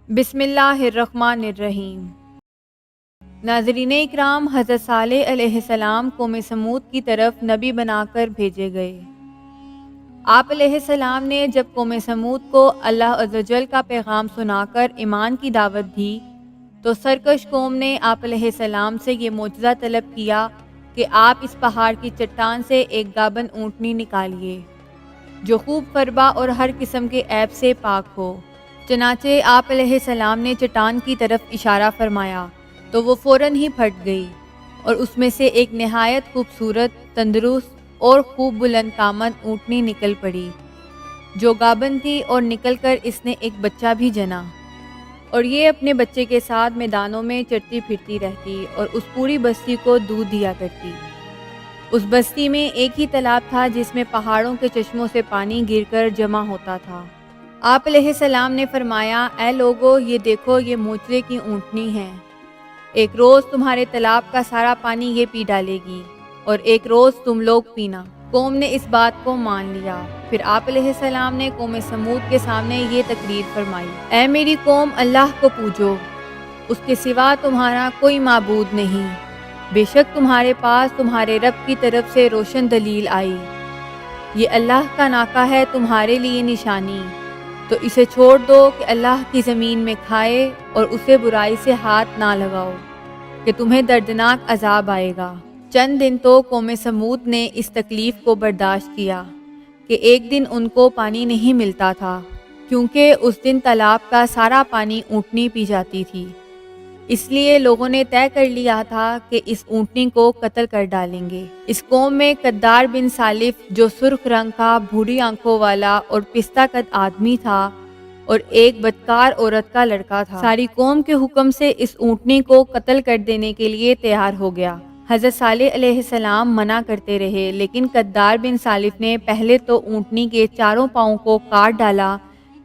بسم اللہ الرحمن الرحیم۔ ناظرین اکرام، حضرت صالح علیہ السلام قوم سمود کی طرف نبی بنا کر بھیجے گئے۔ آپ علیہ السلام نے جب قوم سمود کو اللہ عز و جل کا پیغام سنا کر ایمان کی دعوت دی تو سرکش قوم نے آپ علیہ السلام سے یہ معجزہ طلب کیا کہ آپ اس پہاڑ کی چٹان سے ایک گابن اونٹنی نکالیے جو خوب فربا اور ہر قسم کے عیب سے پاک ہو۔ چنانچہ آپ علیہ السلام نے چٹان کی طرف اشارہ فرمایا تو وہ فوراً ہی پھٹ گئی اور اس میں سے ایک نہایت خوبصورت، تندرست اور خوب بلند قامت اونٹنی نکل پڑی جو گابن تھی، اور نکل کر اس نے ایک بچہ بھی جنا، اور یہ اپنے بچے کے ساتھ میدانوں میں چرتی پھرتی رہتی اور اس پوری بستی کو دودھ دیا کرتی۔ اس بستی میں ایک ہی تالاب تھا جس میں پہاڑوں کے چشموں سے پانی گر کر جمع ہوتا تھا۔ آپ علیہ السلام نے فرمایا، اے لوگو، یہ دیکھو، یہ معجزے کی اونٹنی ہے۔ ایک روز تمہارے تالاب کا سارا پانی یہ پی ڈالے گی اور ایک روز تم لوگ پینا۔ قوم نے اس بات کو مان لیا۔ پھر آپ علیہ السلام نے قوم سمود کے سامنے یہ تقریر فرمائی، اے میری قوم، اللہ کو پوجو، اس کے سوا تمہارا کوئی معبود نہیں۔ بے شک تمہارے پاس تمہارے رب کی طرف سے روشن دلیل آئی۔ یہ اللہ کا ناکہ ہے تمہارے لیے نشانی، تو اسے چھوڑ دو کہ اللہ کی زمین میں کھائے اور اسے برائی سے ہاتھ نہ لگاؤ کہ تمہیں دردناک عذاب آئے گا۔ چند دن تو قوم سمود نے اس تکلیف کو برداشت کیا کہ ایک دن ان کو پانی نہیں ملتا تھا، کیونکہ اس دن تالاب کا سارا پانی اونٹنی پی جاتی تھی۔ اس لیے لوگوں نے طے کر لیا تھا کہ اس اونٹنی کو قتل کر ڈالیں گے۔ اس قوم میں قدار بن سالف، جو سرخ رنگ کا، بھوری آنکھوں والا اور پستہ قد آدمی تھا، اور ایک بدکار عورت کا لڑکا تھا، ساری قوم کے حکم سے اس اونٹنی کو قتل کر دینے کے لیے تیار ہو گیا۔ حضرت صالح علیہ السلام منع کرتے رہے، لیکن قدار بن سالف نے پہلے تو اونٹنی کے چاروں پاؤں کو کاٹ ڈالا،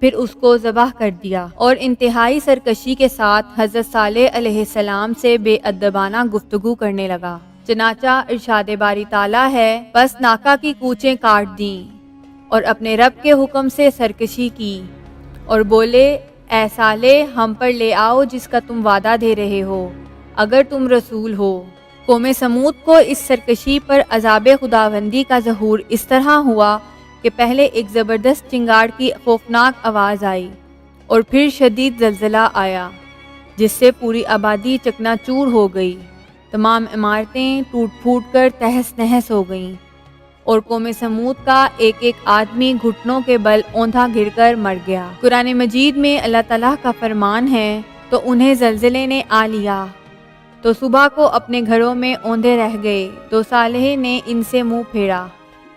پھر اس کو ذبح کر دیا اور انتہائی سرکشی کے ساتھ حضرت صالح علیہ السلام سے بے ادبانہ گفتگو کرنے لگا۔ چنانچہ ارشاد باری تعالیٰ ہے، بس ناکہ کی کوچیں کاٹ دیں اور اپنے رب کے حکم سے سرکشی کی اور بولے، اے صالح، ہم پر لے آؤ جس کا تم وعدہ دے رہے ہو، اگر تم رسول ہو۔ قوم سمود کو اس سرکشی پر عذاب خداوندی کا ظہور اس طرح ہوا کہ پہلے ایک زبردست چنگاڑ کی خوفناک آواز آئی اور پھر شدید زلزلہ آیا جس سے پوری آبادی چکنا چور ہو گئی، تمام عمارتیں ٹوٹ پھوٹ کر تہس نہس ہو گئیں، اور قوم سمود کا ایک ایک آدمی گھٹنوں کے بل اوندھا گر کر مر گیا۔ قرآن مجید میں اللہ تعالیٰ کا فرمان ہے، تو انہیں زلزلے نے آ لیا تو صبح کو اپنے گھروں میں اوندھے رہ گئے، تو صالح نے ان سے منہ پھیرا۔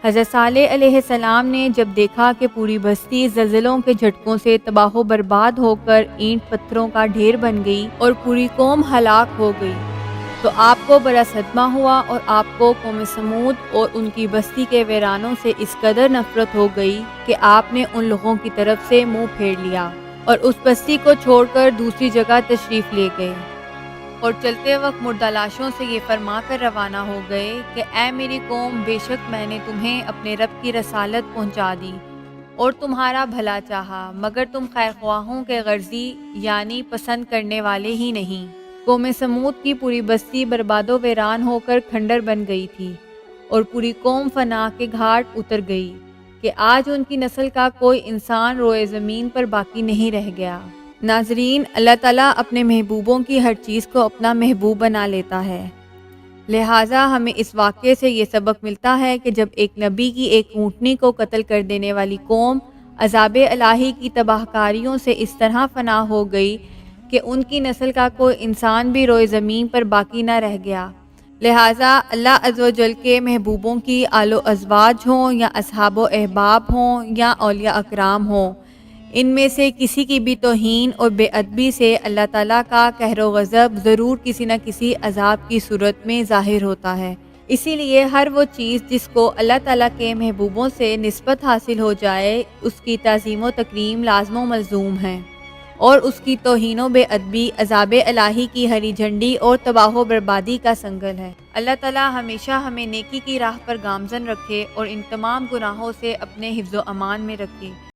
حضرت صالح علیہ السلام نے جب دیکھا کہ پوری بستی زلزلوں کے جھٹکوں سے تباہ و برباد ہو کر اینٹ پتھروں کا ڈھیر بن گئی اور پوری قوم ہلاک ہو گئی، تو آپ کو بڑا صدمہ ہوا اور آپ کو قوم سمود اور ان کی بستی کے ویرانوں سے اس قدر نفرت ہو گئی کہ آپ نے ان لوگوں کی طرف سے منہ پھیر لیا اور اس بستی کو چھوڑ کر دوسری جگہ تشریف لے گئے، اور چلتے وقت مردہ لاشوں سے یہ فرما کر روانہ ہو گئے کہ اے میری قوم، بے شک میں نے تمہیں اپنے رب کی رسالت پہنچا دی اور تمہارا بھلا چاہا، مگر تم خیر خواہوں کے غرضی یعنی پسند کرنے والے ہی نہیں۔ قوم سمود کی پوری بستی برباد و ویران ہو کر کھنڈر بن گئی تھی اور پوری قوم فنا کے گھاٹ اتر گئی کہ آج ان کی نسل کا کوئی انسان روئے زمین پر باقی نہیں رہ گیا۔ ناظرین، اللہ تعالیٰ اپنے محبوبوں کی ہر چیز کو اپنا محبوب بنا لیتا ہے، لہٰذا ہمیں اس واقعے سے یہ سبق ملتا ہے کہ جب ایک نبی کی ایک اونٹنی کو قتل کر دینے والی قوم عذاب الہی کی تباہ کاریوں سے اس طرح فنا ہو گئی کہ ان کی نسل کا کوئی انسان بھی روئے زمین پر باقی نہ رہ گیا، لہٰذا اللہ عز و جل کے محبوبوں کی آل و ازواج ہوں یا اصحاب و احباب ہوں یا اولیاء اکرام ہوں، ان میں سے کسی کی بھی توہین اور بے ادبی سے اللہ تعالیٰ کا قہر و غضب ضرور کسی نہ کسی عذاب کی صورت میں ظاہر ہوتا ہے۔ اسی لیے ہر وہ چیز جس کو اللہ تعالیٰ کے محبوبوں سے نسبت حاصل ہو جائے، اس کی تعظیم و تکریم لازم و ملزوم ہے، اور اس کی توہین و بے ادبی عذاب الہی کی ہری جھنڈی اور تباہ و بربادی کا سنگل ہے۔ اللہ تعالیٰ ہمیشہ ہمیں نیکی کی راہ پر گامزن رکھے اور ان تمام گناہوں سے اپنے حفظ و امان میں رکھے۔